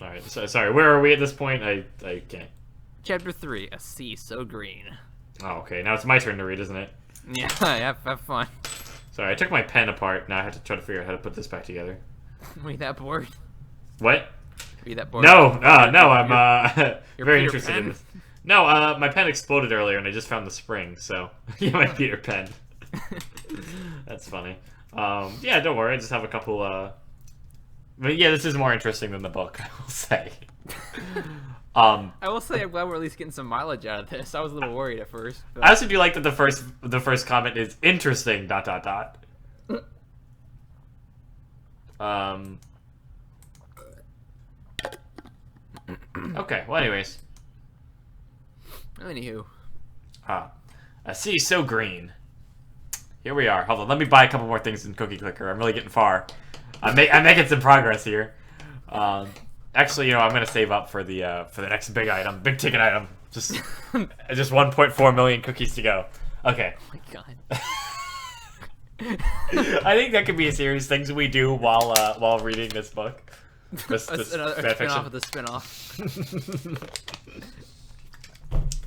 Alright, so, sorry, where are we at this point? I can't. Chapter 3, A Sea So Green. Oh, okay, now it's my turn to read, isn't it? Yeah, have fun. Sorry, I took my pen apart, now I have to try to figure out how to put this back together. Were you that bored? What? Were you that bored? No, no, I'm very Peter interested in Pan? this. No, my pen exploded earlier and I just found the spring, so yeah, my Peter Pen. That's funny. Yeah, don't worry, I just have a couple, but yeah, this is more interesting than the book, I will say. I will say I'm glad we're at least getting some mileage out of this. I was a little worried at first. But... I also do like that the first comment is interesting, ... Okay, well anyways. Anywho. A sea so green. Here we are. Hold on, let me buy a couple more things in Cookie Clicker. I'm really getting far. I'm making some progress here. Actually, you know, I'm gonna save up for the next big item, big ticket item. Just 1.4 million cookies to go. Okay. Oh my god. I think that could be a series things we do while reading this book. This Another spin-off of the spin-off.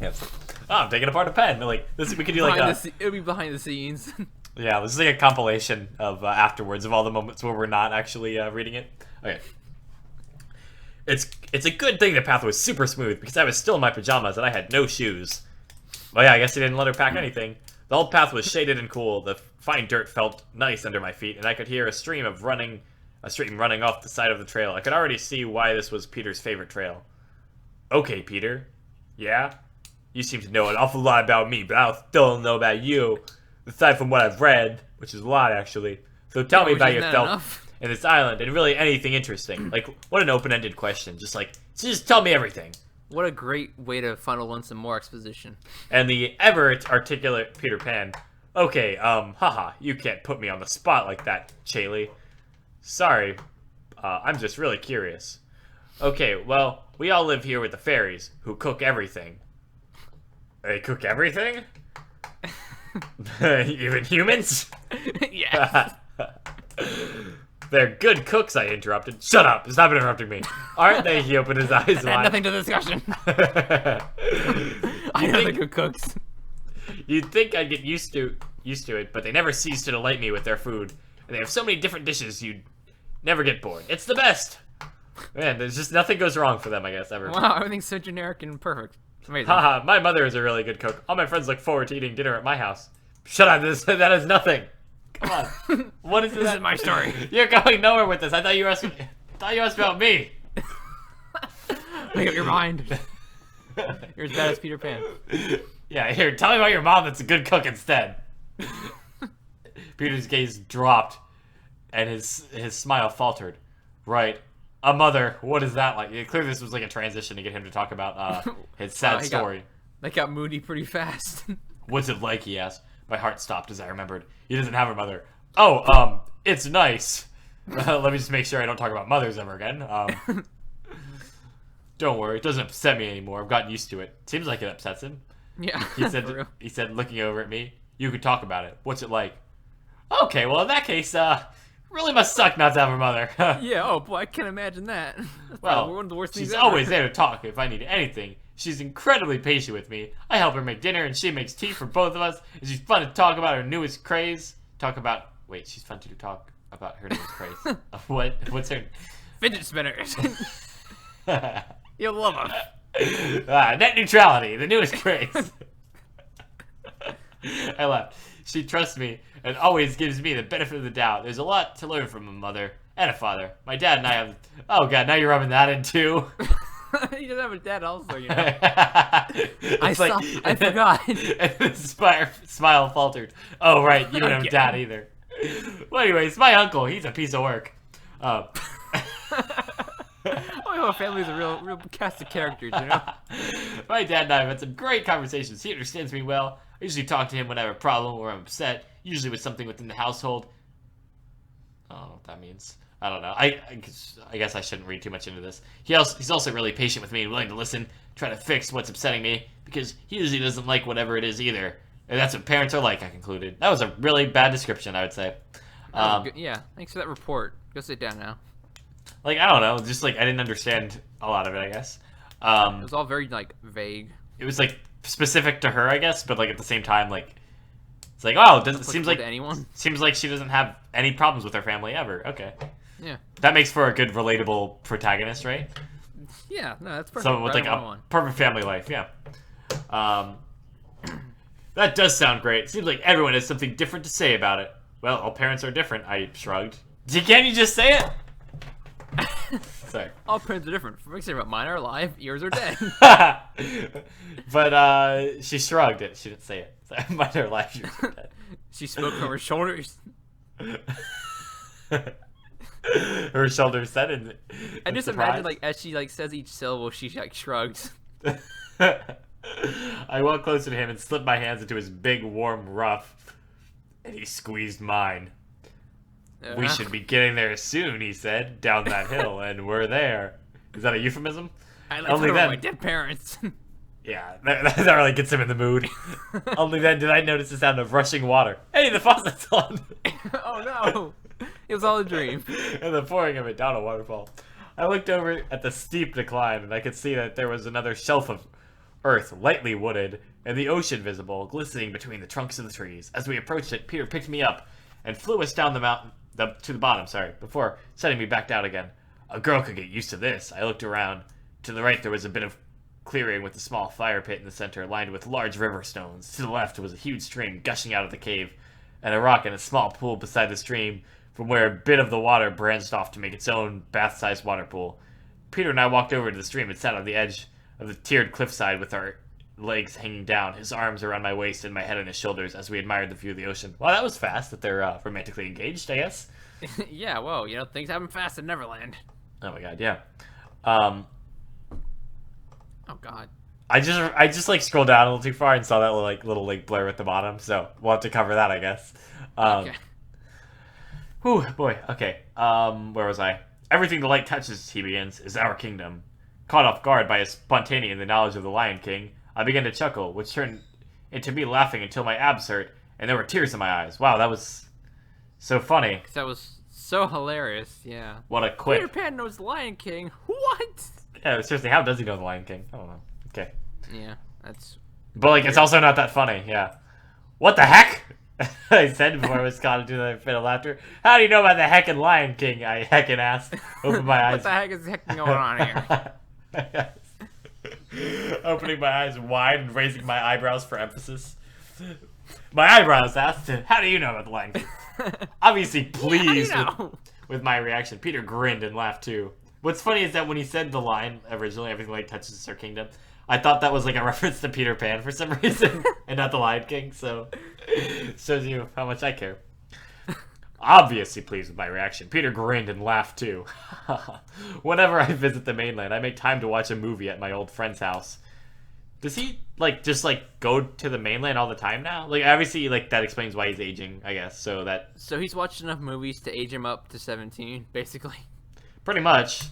Yes. Oh, I'm taking apart a pen. Like this, we could do like it'll be behind the scenes. Yeah, this is like a compilation of afterwards of all the moments where we're not actually reading it. Okay. It's a good thing the path was super smooth because I was still in my pajamas and I had no shoes. Well, yeah, I guess he didn't let her pack anything. The whole path was shaded and cool. The fine dirt felt nice under my feet, and I could hear a stream running off the side of the trail. I could already see why this was Peter's favorite trail. Okay, Peter. Yeah? You seem to know an awful lot about me, but I still don't know about you. Aside from what I've read, which is a lot, actually. So tell me about yourself and this island, and really anything interesting. Like, what an open-ended question. Just tell me everything. What a great way to funnel in some more exposition. And the ever-articulate Peter Pan. Okay, haha, you can't put me on the spot like that, Chaley. Sorry, I'm just really curious. Okay, well, we all live here with the fairies, who cook everything. They cook everything? Even humans? Yeah. They're good cooks, I interrupted. Shut up! Stop interrupting me. Aren't they? He opened his eyes wide. Nothing to the discussion. I know they're good cooks. You'd think I'd get used to it, but they never cease to delight me with their food. And they have so many different dishes you'd never get bored. It's the best! Man, there's just nothing goes wrong for them, I guess, ever. Wow, everything's so generic and perfect. It's amazing. Haha, my mother is a really good cook. All my friends look forward to eating dinner at my house. Shut up, that is nothing. Come on. What is this? This is my story. You're going nowhere with this. I thought you asked about me. Make up your mind. You're as bad as Peter Pan. Yeah, here, tell me about your mom that's a good cook instead. Peter's gaze dropped, and his smile faltered. Right. A mother, what is that like? Clearly this was like a transition to get him to talk about his sad story. That got moody pretty fast. What's it like, he asked. My heart stopped as I remembered. He doesn't have a mother. Oh, it's nice. Let me just make sure I don't talk about mothers ever again. Don't worry, it doesn't upset me anymore. I've gotten used to it. Seems like it upsets him. Yeah. He said, looking over at me. You could talk about it. What's it like? Okay, well in that case, really must suck not to have a mother. Yeah, oh boy, I can't imagine that. That's well, one of the worst things she's ever. always there to talk if I need anything. She's incredibly patient with me. I help her make dinner and she makes tea for both of us. And she's fun to talk about her newest craze. Wait, she's fun to talk about her newest craze. What's her... Fidget spinners. You'll love them. Net neutrality, the newest craze. I laughed. She trusts me and always gives me the benefit of the doubt. There's a lot to learn from a mother and a father. My dad and I have... Oh god, now you're rubbing that in too. He doesn't have a dad also, you know. I forgot. And the smile faltered. Oh right, you don't have a dad either. Well anyways, my uncle, he's a piece of work. Oh, your family's a real cast of characters, you know. My dad and I have had some great conversations. He understands me well. I usually talk to him when I have a problem or I'm upset, usually with something within the household. I don't know what that means. I don't know. I guess I shouldn't read too much into this. He's also really patient with me and willing to listen, try to fix what's upsetting me, because he usually doesn't like whatever it is either. And that's what parents are like, I concluded. That was a really bad description, I would say. Yeah, thanks for that report. Go sit down now. Like, I don't know, just like I didn't understand a lot of it, I guess. It was all very like vague. It was like specific to her, I guess, but like at the same time, like it's like, oh, it seems like to anyone. Seems like she doesn't have any problems with her family ever. Okay, Yeah. that makes for a good relatable protagonist, right? Yeah, no, that's perfect. Someone with like a perfect family life, yeah. That does sound great. Seems like everyone has something different to say about it. Well, all parents are different, I shrugged. Can't you just say it? Sorry. All parents are different. For example, mine are alive, yours are dead. But she shrugged it. She didn't say it. Mine are alive, yours are dead. She spoke from her shoulders. Her shoulders said it. I just imagine like as she like says each syllable, she like shrugs. I walked closer to him and slipped my hands into his big, warm ruff, and he squeezed mine. We should be getting there soon, he said, down that hill, and we're there. Is that a euphemism? I like to my dead parents. Yeah, that really gets him in the mood. Only then did I notice the sound of rushing water. Hey, the faucet's on! Oh no! It was all a dream. And the pouring of it down a waterfall. I looked over at the steep decline, and I could see that there was another shelf of earth, lightly wooded, and the ocean visible, glistening between the trunks of the trees. As we approached it, Peter picked me up and flew us down the mountain, to the bottom, before setting me back down again. A girl could get used to this. I looked around. To the right there was a bit of clearing with a small fire pit in the center, lined with large river stones. To the left was a huge stream gushing out of the cave, and a rock and a small pool beside the stream, from where a bit of the water branched off to make its own bath-sized water pool. Peter and I walked over to the stream and sat on the edge of the tiered cliffside with our legs hanging down, his arms around my waist and my head on his shoulders as we admired the view of the ocean. Wow, that was fast that they're romantically engaged, I guess. Yeah, whoa, things happen fast in Neverland. Oh my god, yeah. Oh god. I just like scrolled down a little too far and saw that little blur at the bottom, so we'll have to cover that, I guess. Okay. Whew, boy, okay. Where was I? Everything the light touches, he begins, is our kingdom. Caught off guard by his spontaneity and the knowledge of the Lion King, I began to chuckle, which turned into me laughing until my abs hurt, and there were tears in my eyes. Wow, that was so funny. That was so hilarious, yeah. What a quip. Peter Pan knows the Lion King. What? Yeah, seriously, how does he know the Lion King? I don't know. Okay. Yeah, that's... But, like, it's also not that funny, yeah. What the heck? I said before I was caught into the fit of laughter. How do you know about the heckin' Lion King? I heckin' asked. Opened my eyes. What the heck is heckin' going on here? Opening my eyes wide and raising my eyebrows for emphasis. My eyebrows asked, how do you know about the Lion King? Obviously pleased with my reaction. Peter grinned and laughed too. What's funny is that when he said the line, originally, everything like touches our kingdom, I thought that was like a reference to Peter Pan for some reason, and not the Lion King, so shows you how much I care. Obviously pleased with my reaction. Peter grinned and laughed too. Whenever I visit the mainland, I make time to watch a movie at my old friend's house. Does he, like, just, like, go to the mainland all the time now? Like, obviously, like, that explains why he's aging, I guess, so that... So he's watched enough movies to age him up to 17, basically? Pretty much.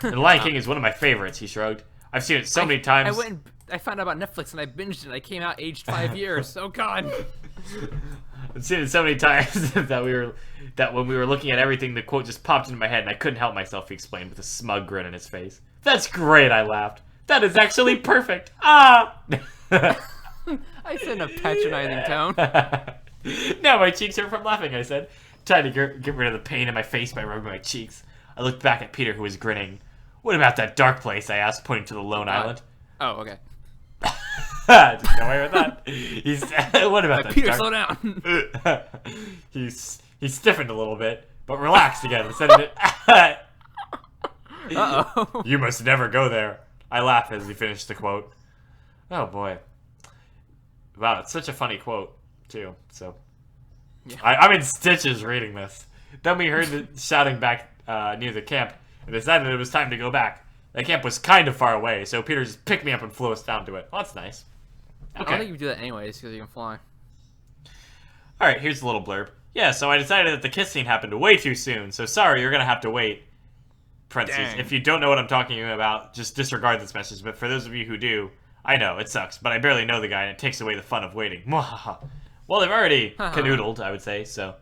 And The Lion King is one of my favorites, he shrugged. I've seen it so many times. I found out about Netflix and I binged it and I came out aged 5 years. Oh, God. I've seen it so many times that when we were looking at everything, the quote just popped into my head and I couldn't help myself, he explained with a smug grin on his face. That's great, I laughed. That is actually perfect. Ah! I said in a patronizing tone. Now my cheeks hurt from laughing, I said, trying to get rid of the pain in my face by rubbing my cheeks. I looked back at Peter, who was grinning. What about that dark place, I asked, pointing to the lone island. Oh, okay. Just get away with that. What about that Peter, dark... slow down. he stiffened a little bit, but relaxed again and said it. Uh-oh. You must never go there. I laughed as he finished the quote. Oh, boy. Wow, it's such a funny quote, too. So, yeah. I'm in stitches reading this. Then we heard the shouting back near the camp, and decided it was time to go back. The camp was kind of far away, so Peter just picked me up and flew us down to it. Well, that's nice. Okay. I don't think you would do that anyways, because you can fly. Alright, here's a little blurb. Yeah, so I decided that the kiss scene happened way too soon, so sorry, you're going to have to wait. Parentheses. If you don't know what I'm talking about, just disregard this message, but for those of you who do, I know, it sucks, but I barely know the guy, and it takes away the fun of waiting. Well, they've already canoodled, I would say, so...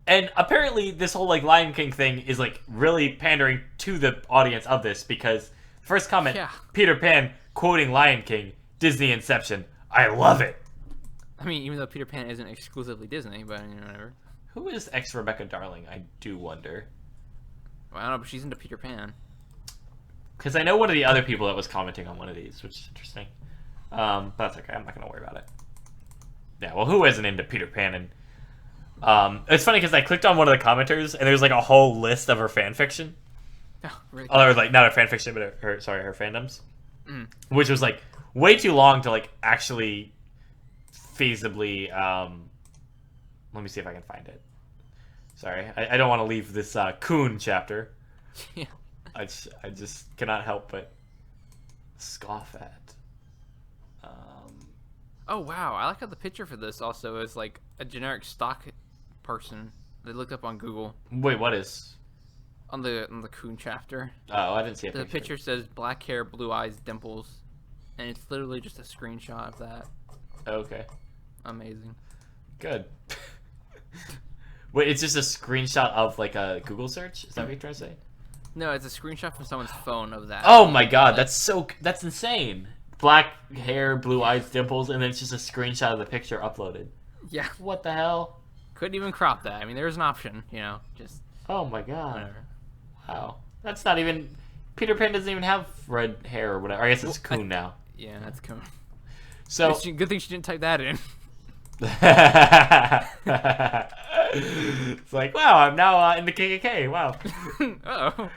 And apparently this whole like Lion King thing is like really pandering to the audience of this, because first comment, Peter Pan quoting Lion King, Disney Inception. I love it. I mean, even though Peter Pan isn't exclusively Disney, but whatever. Who is ex Rebecca Darling? I do wonder. Well, I don't know, but she's into Peter Pan. Because I know one of the other people that was commenting on one of these, which is interesting. But that's okay. I'm not going to worry about it. Yeah, well, who isn't into Peter Pan? And it's funny because I clicked on one of the commenters, and there's like a whole list of her fan fiction. Oh, really? Or like not her fan fiction, but her fandoms, which was like way too long to like actually feasibly. Let me see if I can find it. Sorry, I don't want to leave this Coon chapter. Yeah. I just cannot help but scoff at. Oh wow, I like how the picture for this also is like a generic stock person they looked up on Google. Wait, what is? On the Coon chapter. Oh, I didn't see it. The picture says black hair, blue eyes, dimples, and it's literally just a screenshot of that. Okay. Amazing. Good. Wait, it's just a screenshot of like a Google search? Is that what you're trying to say? No, it's a screenshot from someone's phone of that. Oh my god, that's insane. Black hair, blue eyes, dimples, and then it's just a screenshot of the picture uploaded. Yeah. What the hell? Couldn't even crop that. I mean, there's an option, just. Oh my god. Whatever. Wow. That's not even. Peter Pan doesn't even have red hair or whatever. I guess it's Coon now. Yeah, that's Coon. So. Good thing she didn't type that in. It's like, wow, I'm now in the KKK. Wow. Uh-oh.